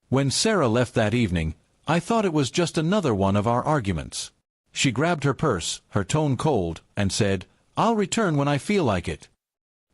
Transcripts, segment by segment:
When Sarah left that evening, I thought it was just another one of our arguments. She grabbed her purse, her tone cold, and said, "I'll return when I feel like it."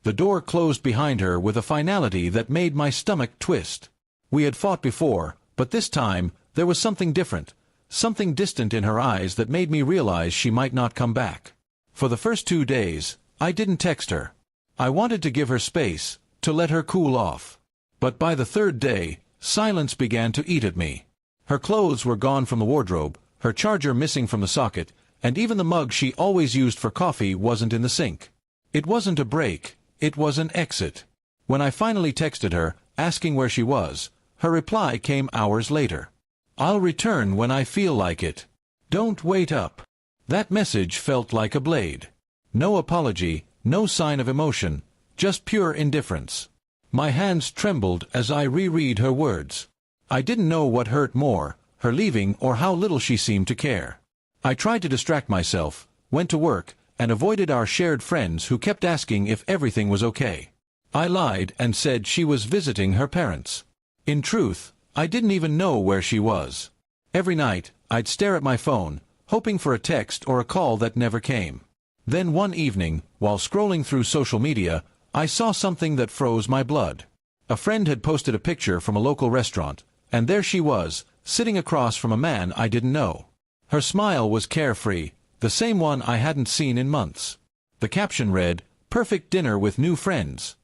The door closed behind her with a finality that made my stomach twist. We had fought before, but this time, there was something different, something distant in her eyes that made me realize she might not come back. For the first 2 days, I didn't text her. I wanted to give her space, to let her cool off. But by the 3rd day, silence began to eat at me. Her clothes were gone from the wardrobe, her charger missing from the socket, and even the mug she always used for coffee wasn't in the sink. It wasn't a break, it was an exit. When I finally texted her, asking where she was, her reply came hours later. "I'll return when I feel like it. Don't wait up." That message felt like a blade. No apology, no sign of emotion, just pure indifference. My hands trembled as I reread her words. I didn't know what hurt more, her leaving or how little she seemed to care. I tried to distract myself, went to work, and avoided our shared friends who kept asking if everything was okay. I lied and said she was visiting her parents. In truth, I didn't even know where she was. Every night, I'd stare at my phone, hoping for a text or a call that never came. Then one evening, while scrolling through social media, I saw something that froze my blood. A friend had posted a picture from a local restaurant, and there she was, sitting across from a man I didn't know. Her smile was carefree, the same one I hadn't seen in months. The caption read, "Perfect dinner with new friends."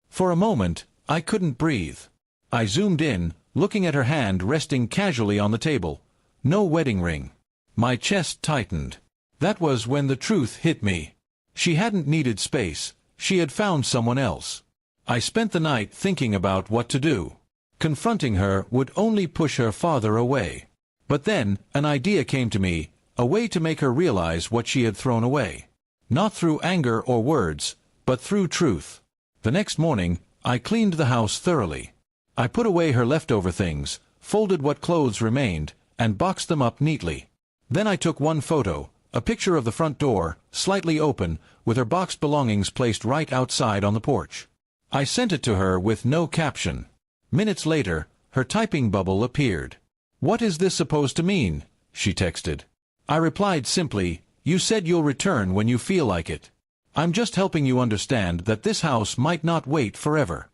For a moment, I couldn't breathe. I zoomed in, looking at her hand resting casually on the table. No wedding ring. My chest tightened. That was when the truth hit me. She hadn't needed space. She had found someone else. I spent the night thinking about what to do. Confronting her would only push her farther away. But then, an idea came to me, a way to make her realize what she had thrown away. Not through anger or words, but through truth. The next morning, I cleaned the house thoroughly. I put away her leftover things, folded what clothes remained, and boxed them up neatly. Then I took one photo, a picture of the front door, slightly open, with her boxed belongings placed right outside on the porch. I sent it to her with no caption. Minutes later, her typing bubble appeared. "What is this supposed to mean?" she texted. I replied simply, "You said you'll return when you feel like it. I'm just helping you understand that this house might not wait forever."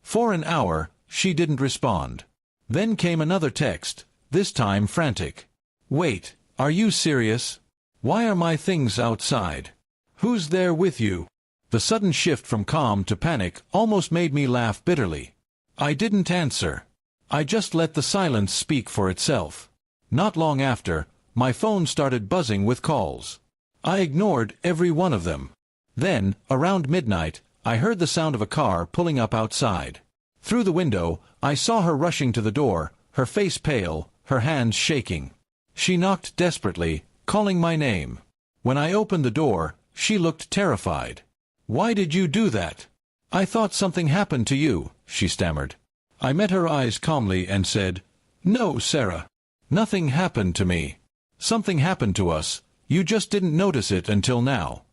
For an hour, she didn't respond. Then came another text, this time frantic. "Wait, are you serious? Why are my things outside? Who's there with you?" The sudden shift from calm to panic almost made me laugh bitterly. I didn't answer. I just let the silence speak for itself. Not long after, my phone started buzzing with calls. I ignored every one of them. Then, around midnight, I heard the sound of a car pulling up outside. Through the window, I saw her rushing to the door, her face pale, her hands shaking. She knocked desperately, calling my name. When I opened the door, she looked terrified. "Why did you do that?" "I thought something happened to you," she stammered. I met her eyes calmly and said, "No, Sarah. Nothing happened to me. Something happened to us. You just didn't notice it until now."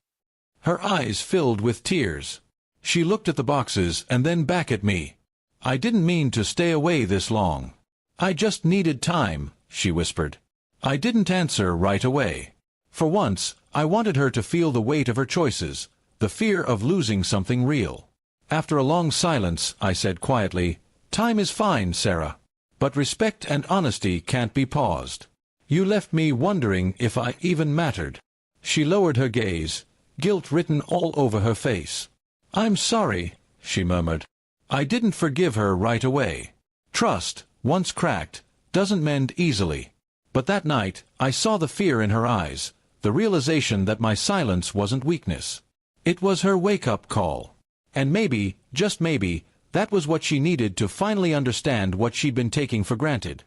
Her eyes filled with tears. She looked at the boxes and then back at me. "I didn't mean to stay away this long. I just needed time," she whispered. I didn't answer right away. For once, I wanted her to feel the weight of her choices, the fear of losing something real. After a long silence, I said quietly, "Time is fine, Sarah. But respect and honesty can't be paused. You left me wondering if I even mattered." She lowered her gaze, guilt written all over her face. "I'm sorry," she murmured. I didn't forgive her right away. Trust, once cracked, doesn't mend easily. But that night, I saw the fear in her eyes, the realization that my silence wasn't weakness. It was her wake-up call. And maybe, just maybe, that was what she needed to finally understand what she'd been taking for granted.